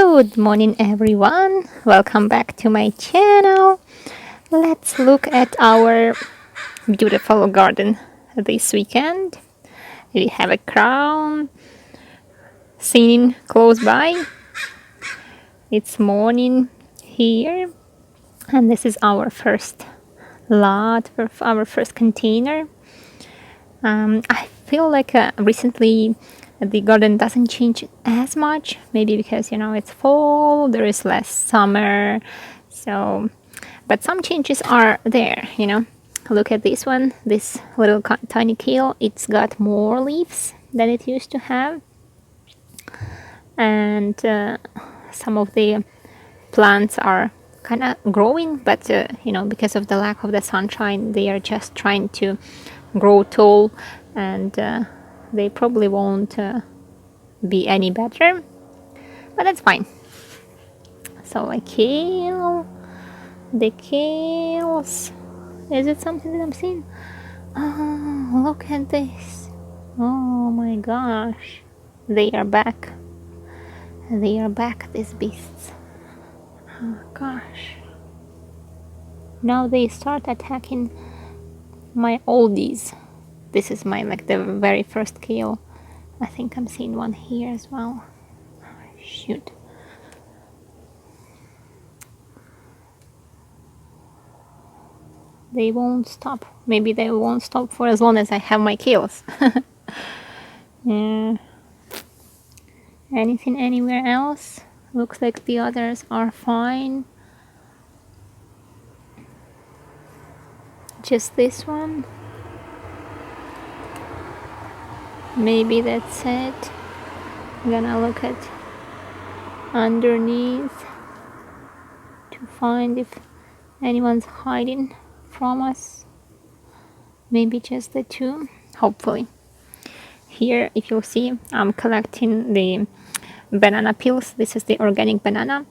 Good morning, everyone. Welcome back to my channel. Let's look at our beautiful garden this weekend. We have a crown seen close by. It's morning here, and this is our first lot, our first container. I feel like recently the garden doesn't change as much, maybe because it's fall, there is less summer, so but some changes are there. Look at this one, this little tiny kale. It's got more leaves than it used to have, and some of the plants are kind of growing, but because of the lack of the sunshine, they are just trying to grow tall, and they probably won't be any better, but that's fine. So a kale, the kales, is it something that I'm seeing? Oh, look at this. Oh my gosh, they are back, these beasts. Oh gosh, now they start attacking my oldies. This is my the very first kale. I think I'm seeing one here as well. Shoot. They won't stop. Maybe they won't stop for as long as I have my kales. Yeah. Anything anywhere else? Looks like the others are fine. Just this one. Maybe that's it. I'm gonna look at underneath to find if anyone's hiding from us. Maybe just the two, hopefully. Here, if you'll see, I'm collecting the banana peels. This is the organic banana,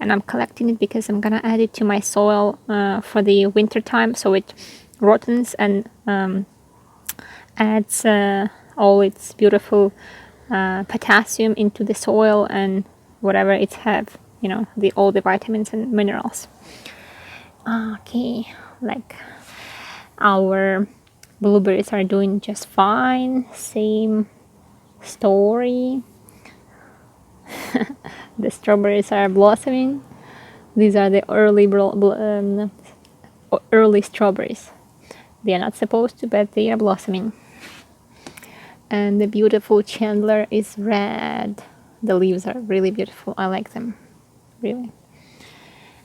and I'm collecting it because I'm gonna add it to my soil for the winter time, so it rottens and adds all its beautiful potassium into the soil and whatever it have, all the vitamins and minerals. Okay, like our blueberries are doing just fine. Same story. The strawberries are blossoming. These are the early strawberries. They are not supposed to, but they are blossoming. And the beautiful chandler is red. The leaves are really beautiful. I like them, really.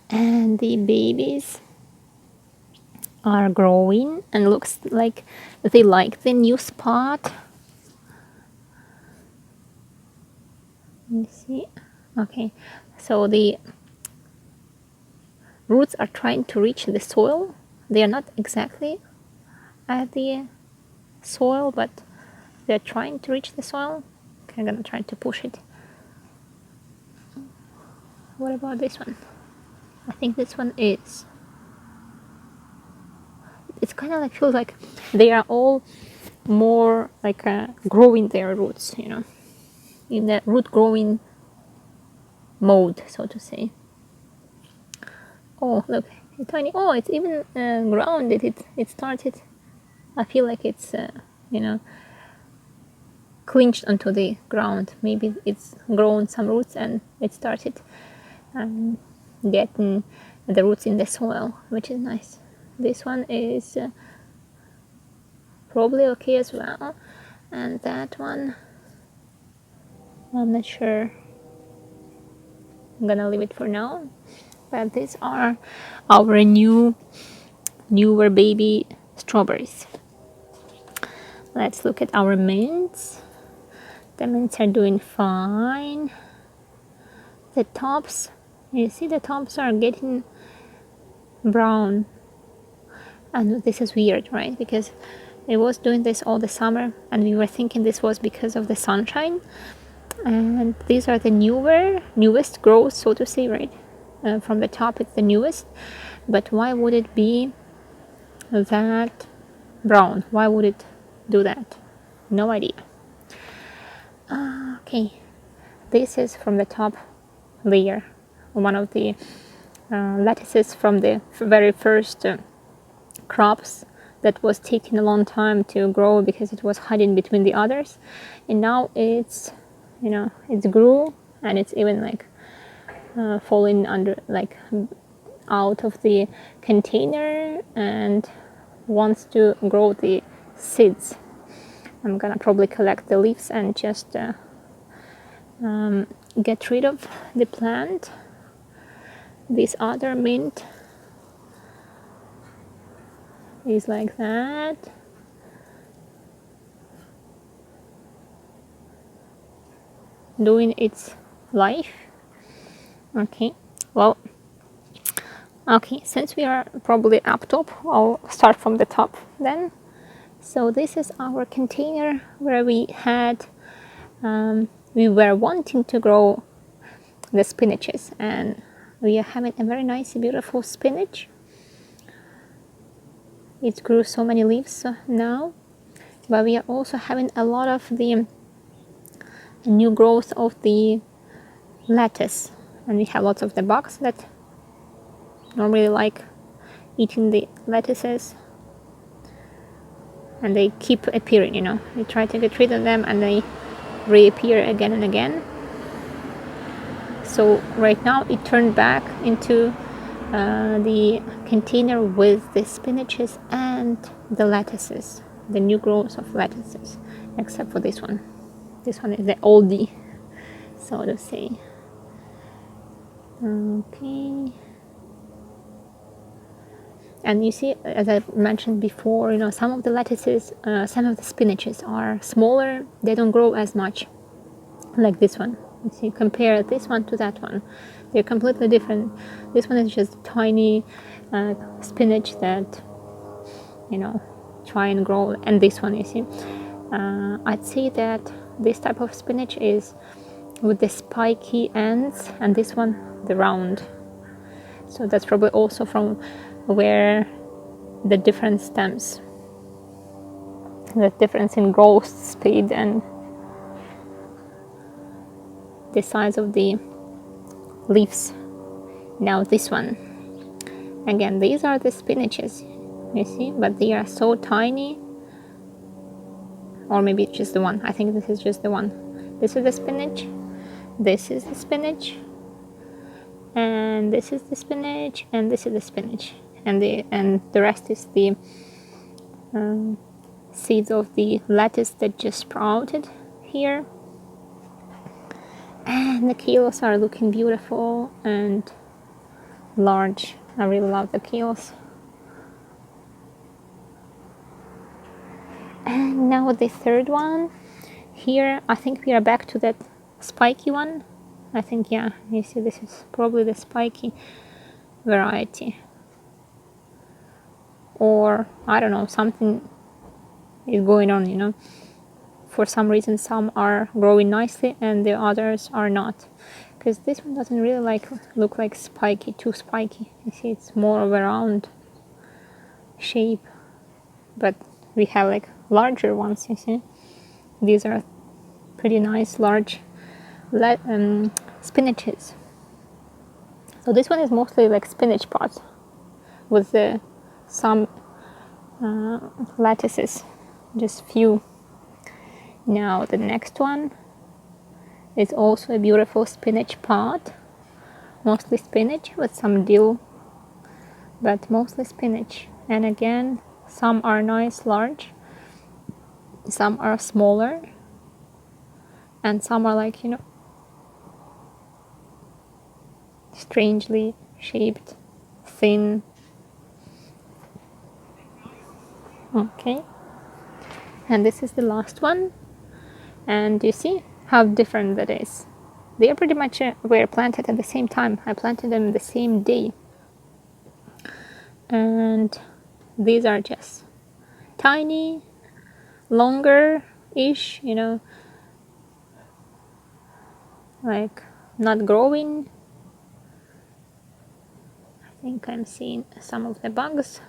And the babies are growing and looks like they like the new spot. Let me see. Okay, so the roots are trying to reach the soil. They are not exactly at the soil, but they're trying to reach the soil. Okay, I'm gonna try to push it. What about this one? I think this one is. It's kind of like feels like they are all more like growing their roots, in the root growing mode, so to say. Oh, look, it's tiny. Oh, it's even grounded. It started. I feel like it's clinched onto the ground. Maybe it's grown some roots and it started getting the roots in the soil, which is nice. This one is probably okay as well, and that one I'm not sure. I'm gonna leave it for now. But these are our newer baby strawberries. Let's look at our mints. The mints are doing fine. The tops, you see the tops are getting brown. And this is weird, right? Because it was doing this all the summer and we were thinking this was because of the sunshine. And these are the newest growth, so to say, right? From the top it's the newest. But why would it be that brown? Why would it do that? No idea. Okay, this is from the top layer, one of the lettuces from the very first crops that was taking a long time to grow because it was hiding between the others, and now it's, you know, it's grew, and it's even like falling under, like out of the container, and wants to grow the seeds. I'm gonna probably collect the leaves and just get rid of the plant. This other mint is like that. Doing its life. Okay, well, okay, since we are probably up top, I'll start from the top then. So this is our container where we had, we were wanting to grow the spinaches, and we are having a very nice, beautiful spinach. It grew so many leaves now, but we are also having a lot of the new growth of the lettuce, and we have lots of the bugs that don't really like eating the lettuces, and they keep appearing, you know. We try to get rid of them and they reappear again and again. So right now it turned back into the container with the spinaches and the lettuces, the new growth of lettuces, except for this one. This one is the oldie, so to say. Okay. And you see, as I mentioned before, you know, some of the lettuces, some of the spinaches are smaller. They don't grow as much, like this one. You see, compare this one to that one. They're completely different. This one is just tiny spinach that, you know, try and grow. And this one, you see, I'd say that this type of spinach is with the spiky ends, and this one, the round. So that's probably also from where the difference stems. The difference in growth speed and the size of the leaves. Now this one, again, these are the spinaches, you see, but they are so tiny. Or maybe it's just the one. I think this is just the one. This is the spinach, this is the spinach, and this is the spinach, and this is the spinach, and the rest is the seeds of the lettuce that just sprouted here. And the kales are looking beautiful and large. I really love the kales. And now the third one here, I think we are back to that spiky one. I think, yeah, you see, this is probably the spiky variety, or I don't know, something is going on, you know. For some reason some are growing nicely and the others are not, because this one doesn't really look like spiky, too spiky. You see, it's more of a round shape, but we have like larger ones, you see. These are pretty nice large spinaches. So this one is mostly like spinach pots with some lettuces, just few. Now the next one is also a beautiful spinach pot, mostly spinach with some dill, but mostly spinach. And again, some are nice large, some are smaller, and some are like, you know, strangely shaped, thin. Okay, and this is the last one, and you see how different that is. They are pretty much were planted at the same time. I planted them the same day, and these are just tiny, longer-ish, you know, like not growing. I think I'm seeing some of the bugs.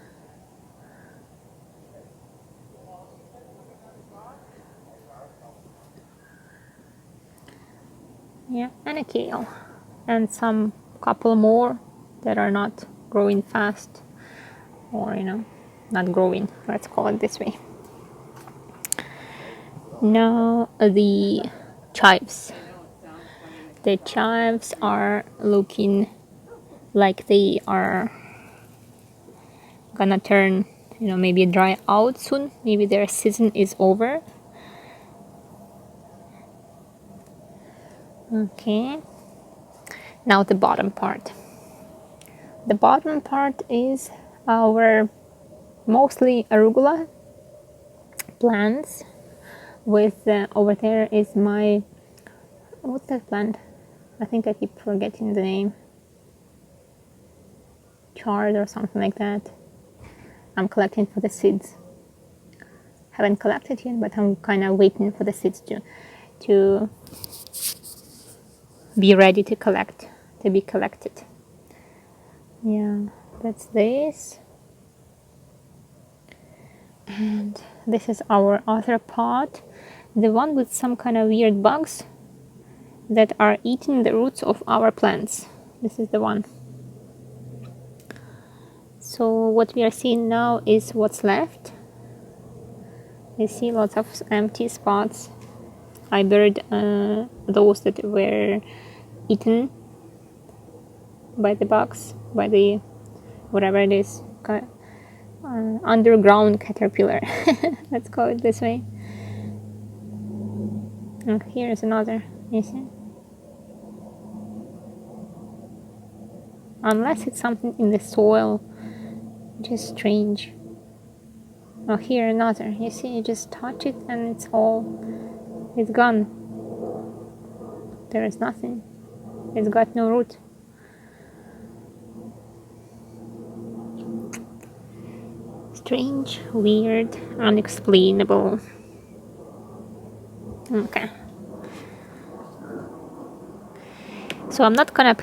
Yeah, and a kale. and some couple more that are not growing fast, or not growing, let's call it this way. Now the chives. The chives are looking like they are gonna turn, maybe dry out soon. Maybe their season is over. Okay. Now the bottom part. The bottom part is our mostly arugula plants. With over there is my, what's that plant? I think I keep forgetting the name. Chard or something like that. I'm collecting for the seeds. Haven't collected yet, but I'm kind of waiting for the seeds to be ready to be collected. Yeah, that's this. And this is our other pot, the one with some kind of weird bugs that are eating the roots of our plants. This is the one. So what we are seeing now is what's left. You see lots of empty spots. I buried those that were eaten by the bugs, by the whatever it is, underground caterpillar. Let's call it this way. And here's another. You see? Unless it's something in the soil, which is strange. Oh, here another. You see, you just touch it and it's gone. There is nothing. It's got no root. Strange, weird, unexplainable. Okay. So I'm not gonna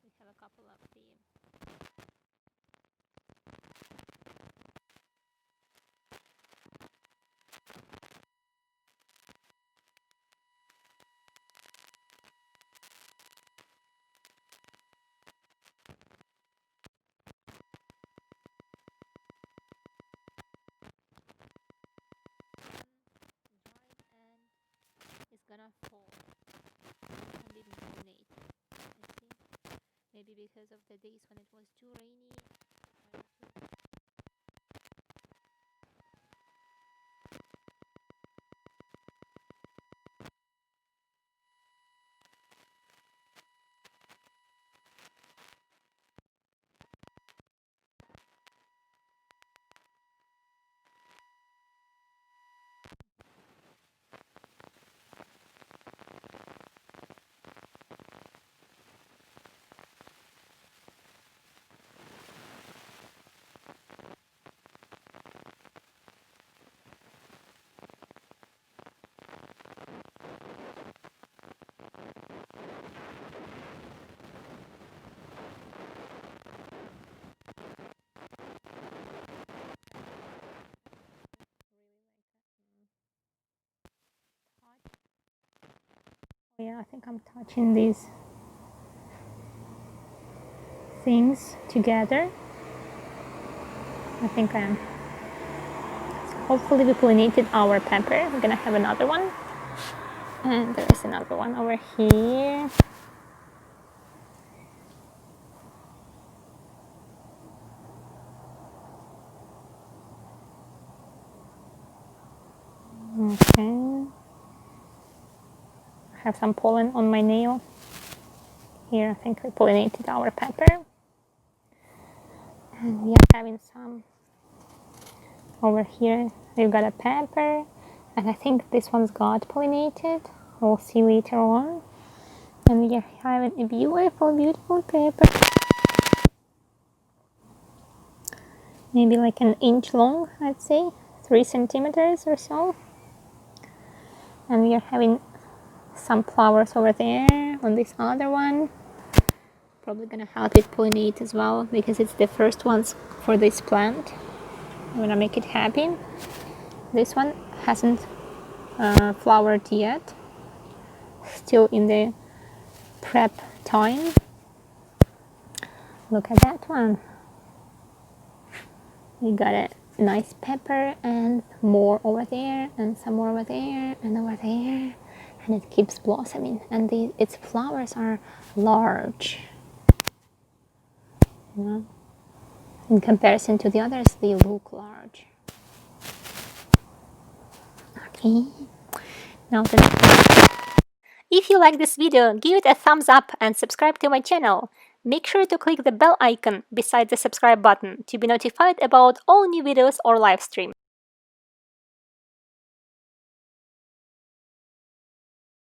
we have a couple of the and it's gonna fall. I didn't pollinate. Let's see. Maybe because of the days when it was too rainy. Yeah, I think I'm touching these things together. I think I am. Hopefully we pollinated our pepper. We're gonna have another one. And there is another one over here. Okay. I have some pollen on my nail. Here I think we pollinated our pepper. And we are having some over here. We've got a pepper, and I think this one's got pollinated. We'll see later on. And we are having a beautiful, beautiful pepper. Maybe like an inch long, I'd say, 3 centimeters or so. And we are having some flowers over there on this other one. Probably gonna help it pollinate as well because it's the first ones for this plant. I'm gonna make it happy. This one hasn't flowered yet, still in the prep time. Look at that one. We got a nice pepper and more over there and some more over there and over there, and it keeps blossoming, and its flowers are large, you know? In comparison to the others, they look large. Okay, now the next one. If you like this video, give it a thumbs up and subscribe to my channel. Make sure to click the bell icon beside the subscribe button to be notified about all new videos or live streams.